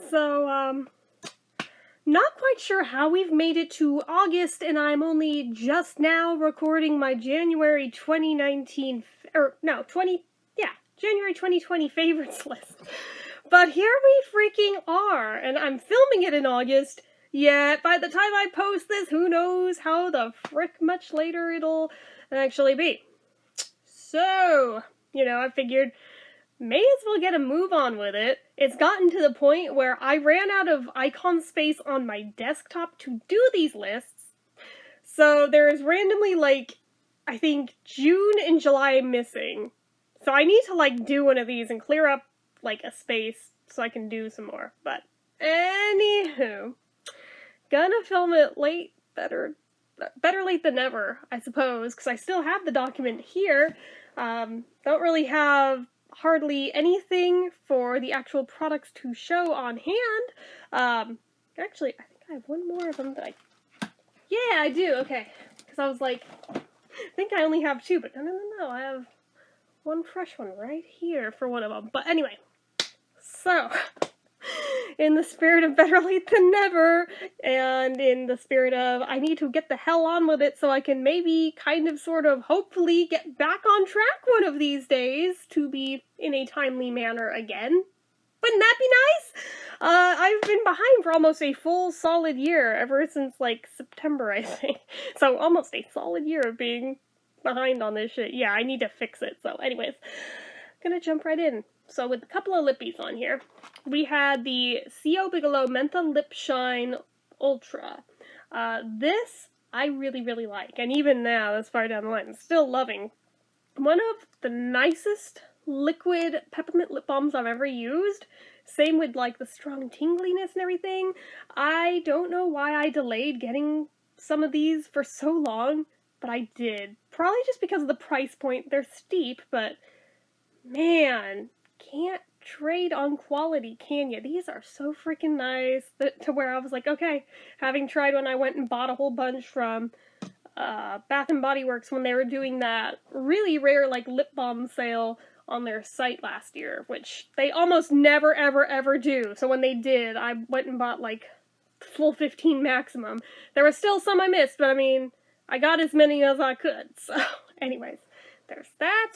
So, not quite sure how we've made it to August, and I'm only just now recording my January 2019, January 2020 favorites list. But here we freaking are, and I'm filming it in August, yet by the time I post this, who knows how the frick much later it'll actually be. So, I figured, may as well get a move on with it. It's gotten to the point where I ran out of icon space on my desktop to do these lists. So there's randomly, I think June and July missing. So I need to, do one of these and clear up, a space so I can do some more. But, anywho, gonna film it late, better late than never, I suppose, because I still have the document here. Don't really have hardly anything for the actual products to show on hand. Actually, I think I have one more of them that yeah, I do, okay. Because I was like, I think I only have two, but no, I have one fresh one right here for one of them. But anyway, so, in the spirit of better late than never, and in the spirit of I need to get the hell on with it so I can maybe hopefully get back on track one of these days to be in a timely manner again. Wouldn't that be nice? I've been behind for almost a full solid year, ever since September, I think. So almost a solid year of being behind on this shit. Yeah, I need to fix it. So anyways, gonna jump right in. So with a couple of lippies on here, we had the C.O. Bigelow Mentha Lip Shine Ultra. This I really, really like, and even now, this far down the line, I'm still loving. One of the nicest liquid peppermint lip balms I've ever used. Same with the strong tingliness and everything. I don't know why I delayed getting some of these for so long, but I did. Probably just because of the price point. They're steep, but man, can't trade on quality, can ya? These are so freaking nice to where I was like, okay, having tried when I went and bought a whole bunch from Bath & Body Works when they were doing that really rare lip balm sale on their site last year, which they almost never ever do. So when they did, I went and bought full 15 maximum. There were still some I missed, but I mean, I got as many as I could. So anyways, there's that.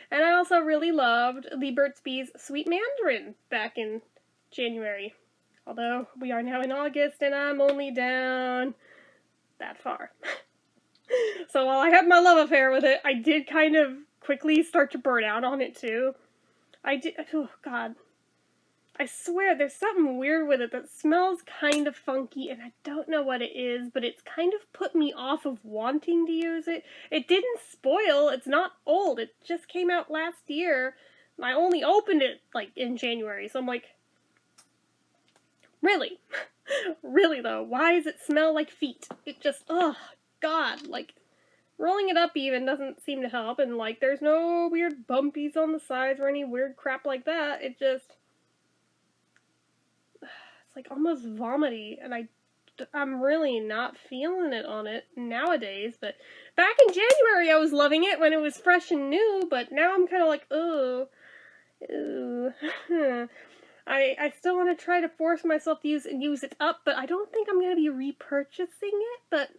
And I also really loved the Burt's Bees Sweet Mandarin back in January. Although we are now in August and I'm only down that far. So while I had my love affair with it, I did kind of quickly start to burn out on it too. Oh god. I swear there's something weird with it that smells kind of funky, and I don't know what it is, but it's kind of put me off of wanting to use it. It didn't spoil, it's not old, it just came out last year. I only opened it, in January, so I'm like, really? Really though, why does it smell like feet? It just, oh god, rolling it up even doesn't seem to help, and there's no weird bumpies on the sides or any weird crap like that. It just, it's almost vomity, and I'm really not feeling it on it nowadays. But back in January I was loving it when it was fresh and new, but now I'm kind of like, oh, ew. I still want to try to force myself to use it up, but I don't think I'm going to be repurchasing it, but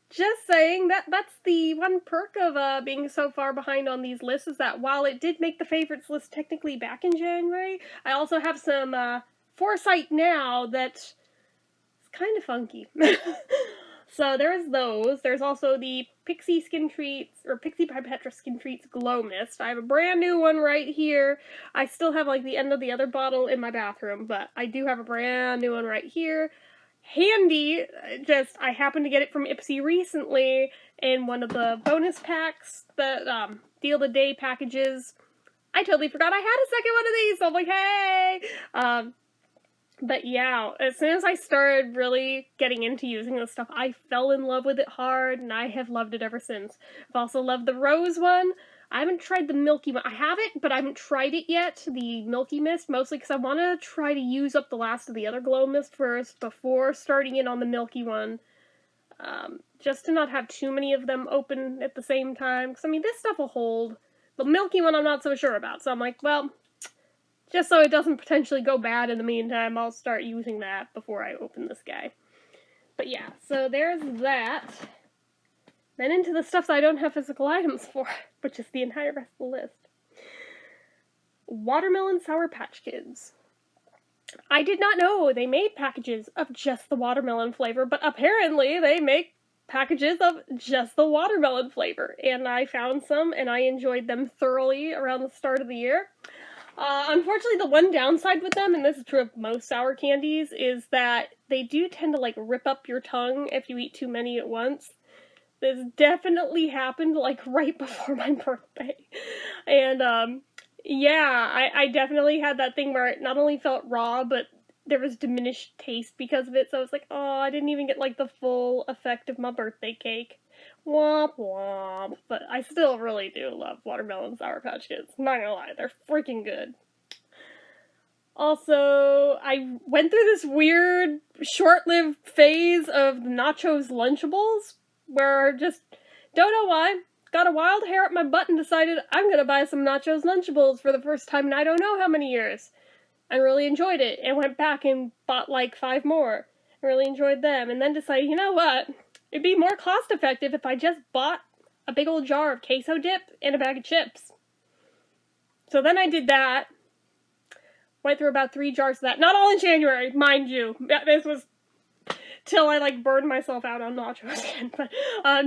just saying, that's the one perk of being so far behind on these lists, is that while it did make the favorites list technically back in January, I also have some foresight now that's kind of funky. So there's those. There's also the Pixie Skin Treats, or Pixie by Petra Skin Treats Glow Mist. I have a brand new one right here. I still have the end of the other bottle in my bathroom, but I do have a brand new one right here. Handy, just I happened to get it from Ipsy recently in one of the bonus packs, the Deal the Day packages. I totally forgot I had a second one of these, so I'm like, hey! But yeah, as soon as I started really getting into using this stuff, I fell in love with it hard, and I have loved it ever since. I've also loved the rose one. I haven't tried the milky one. I have it, but I haven't tried it yet, the milky mist, mostly because I want to try to use up the last of the other glow mist first before starting in on the milky one. Just to not have too many of them open at the same time, because I mean, this stuff will hold. The milky one I'm not so sure about, so I'm like, well, Just so it doesn't potentially go bad in the meantime, I'll start using that before I open this guy. But yeah, so there's that. Then into the stuff that I don't have physical items for, which is the entire rest of the list. Watermelon Sour Patch Kids. I did not know they made packages of just the watermelon flavor, but apparently they make packages of just the watermelon flavor. And I found some, and I enjoyed them thoroughly around the start of the year. Unfortunately, the one downside with them, and this is true of most sour candies, is that they do tend to, like, rip up your tongue if you eat too many at once. This definitely happened, like, right before my birthday. And, yeah, I definitely had that thing where it not only felt raw, but there was diminished taste because of it, so I was like, oh, I didn't even get, like, the full effect of my birthday cake. Womp womp. But I still really do love Watermelon Sour Patch Kids. I'm not gonna lie, they're freaking good. Also, I went through this weird, short-lived phase of Nachos Lunchables, where I just don't know why. Got a wild hair up my butt and decided I'm gonna buy some Nachos Lunchables for the first time in I don't know how many years. I really enjoyed it, and went back and bought like 5 more. I really enjoyed them, and then decided, you know what? It'd be more cost-effective if I just bought a big old jar of queso dip and a bag of chips. So then I did that. Went through about 3 jars of that. Not all in January, mind you. This was till I, like, burned myself out on nachos again. But,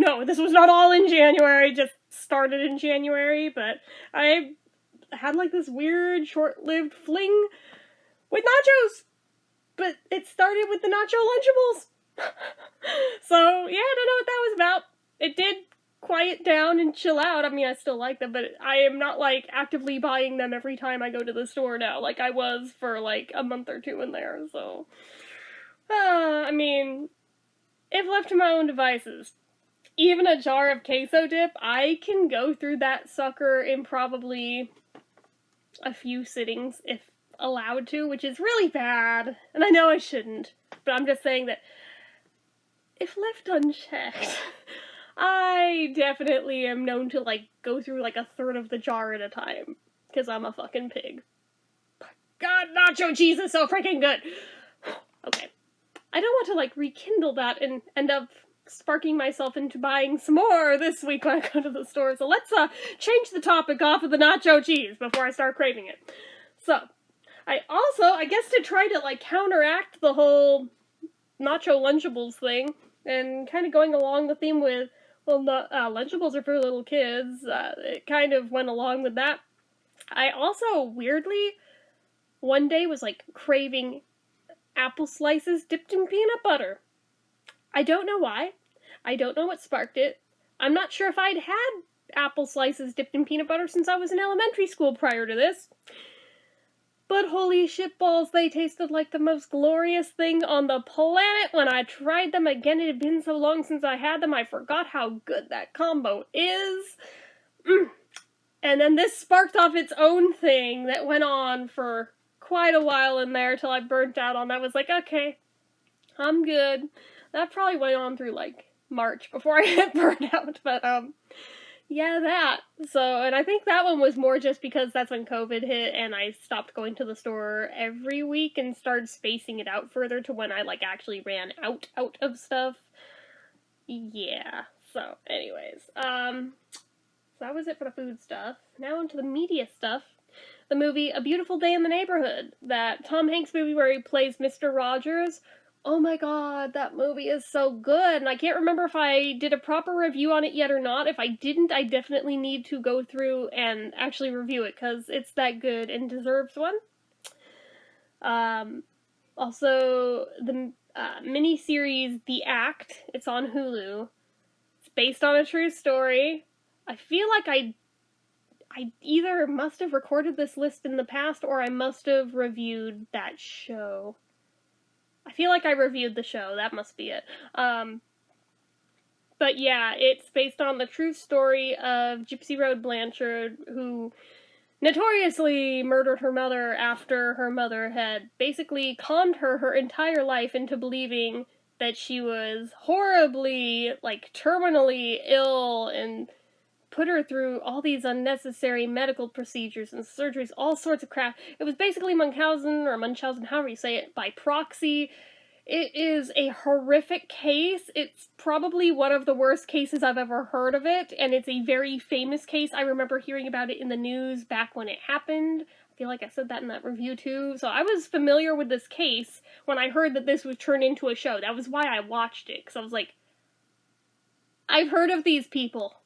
no, this was not all in January. Just started in January. But I had, like, this weird, short-lived fling with nachos. But it started with the Nacho Lunchables. So, yeah, I don't know what that was about. It did quiet down and chill out. I mean, I still like them, but I am not, like, actively buying them every time I go to the store now, like I was for, like, a month or 2 in there, so. I mean, if left to my own devices, even a jar of queso dip, I can go through that sucker in probably a few sittings, if allowed to, which is really bad, and I know I shouldn't, but I'm just saying that if left unchecked, I definitely am known to, like, go through, like, a third of the jar at a time, because I'm a fucking pig. God, nacho cheese is so freaking good! Okay. I don't want to, like, rekindle that and end up sparking myself into buying some more this week when I go to the store, so let's, change the topic off of the nacho cheese before I start craving it. So, I guess to try to, like, counteract the whole Nacho Lunchables thing, and kind of going along the theme with, well, Lunchables are for little kids, it kind of went along with that. I also, weirdly, one day was, like, craving apple slices dipped in peanut butter. I don't know why. I don't know what sparked it. I'm not sure if I'd had apple slices dipped in peanut butter since I was in elementary school prior to this. But holy shitballs, they tasted like the most glorious thing on the planet when I tried them again. It had been so long since I had them, I forgot how good that combo is. And then this sparked off its own thing that went on for quite a while in there till I burnt out on that. I was like, okay, I'm good. That probably went on through, like, March before I hit burnout, but, yeah, that. So, and I think that one was more just because that's when COVID hit and I stopped going to the store every week and started spacing it out further to when I, like, actually ran out of stuff. Yeah. So, anyways, so that was it for the food stuff. Now into the media stuff. The movie A Beautiful Day in the Neighborhood, that Tom Hanks movie where he plays Mr. Rogers. Oh my god, that movie is so good, and I can't remember if I did a proper review on it yet or not. If I didn't, I definitely need to go through and actually review it, because it's that good and deserves one. Also, the miniseries The Act, it's on Hulu. It's based on a true story. I feel like I either must have recorded this list in the past, or I must have reviewed that show. I feel like I reviewed the show, that must be it. But yeah, it's based on the true story of Gypsy Rose Blanchard, who notoriously murdered her mother after her mother had basically conned her entire life into believing that she was horribly, like, terminally ill and put her through all these unnecessary medical procedures and surgeries, all sorts of crap. It was basically Munchausen, however you say it, by proxy. It is a horrific case. It's probably one of the worst cases I've ever heard of it, and it's a very famous case. I remember hearing about it in the news back when it happened. I feel like I said that in that review too. So I was familiar with this case when I heard that this was turned into a show. That was why I watched it, because I was like, I've heard of these people.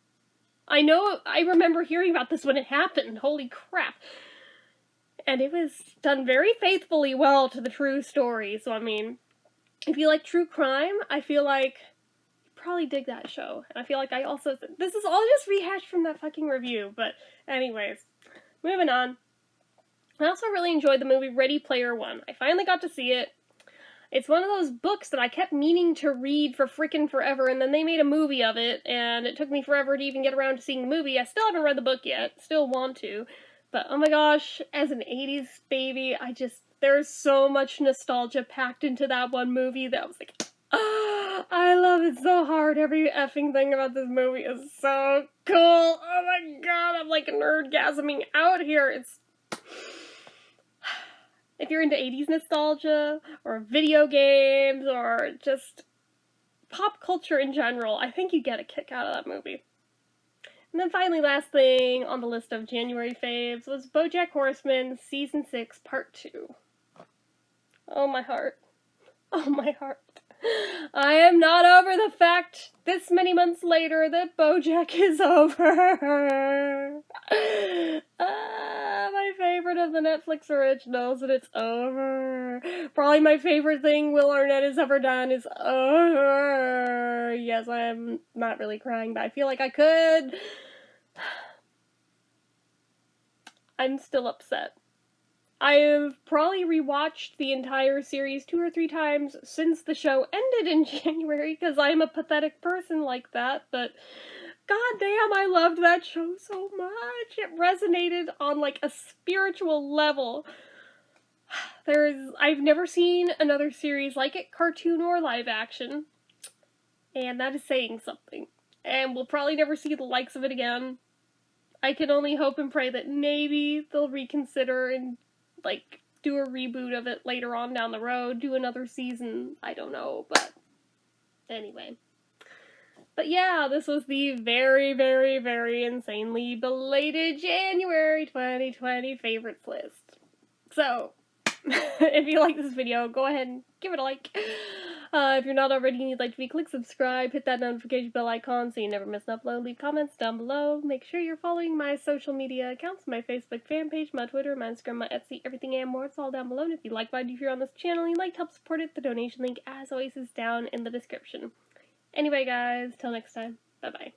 I remember hearing about this when it happened. Holy crap. And it was done very faithfully well to the true story. So, I mean, if you like true crime, I feel like you probably dig that show. And I feel like this is all just rehashed from that fucking review. But anyways, moving on. I also really enjoyed the movie Ready Player One. I finally got to see it. It's one of those books that I kept meaning to read for frickin' forever, and then they made a movie of it, and it took me forever to even get around to seeing the movie. I still haven't read the book yet, still want to, but oh my gosh, as an 80s baby, there's so much nostalgia packed into that one movie that I was like, oh, I love it so hard. Every effing thing about this movie is so cool. Oh my god, I'm like nerdgasming out here. If you're into 80s nostalgia, or video games, or just pop culture in general, I think you get a kick out of that movie. And then finally, last thing on the list of January faves was BoJack Horseman Season 6 Part 2. Oh my heart. Oh my heart. I am not over the fact, this many months later, that BoJack is over. My favorite of the Netflix originals, and it's over. Probably my favorite thing Will Arnett has ever done is over. Yes, I am not really crying, but I feel like I could. I'm still upset. I have probably rewatched the entire series 2 or 3 times since the show ended in January, because I'm a pathetic person like that, but goddamn, I loved that show so much. It resonated on, like, a spiritual level. I've never seen another series like it, cartoon or live action, and that is saying something. And we'll probably never see the likes of it again. I can only hope and pray that maybe they'll reconsider and, like, do a reboot of it later on down the road, do another season, I don't know, but anyway. But yeah, this was the very, very, very insanely belated January 2020 favorites list. So, if you like this video, go ahead and give it a like. If you're not already and you'd like to click subscribe, hit that notification bell icon so you never miss an upload, leave comments down below, make sure you're following my social media accounts, my Facebook fan page, my Twitter, my Instagram, my Etsy, everything and more, it's all down below, and if you like what I do here on this channel and you'd like to help support it, the donation link, as always, is down in the description. Anyway guys, till next time, bye bye.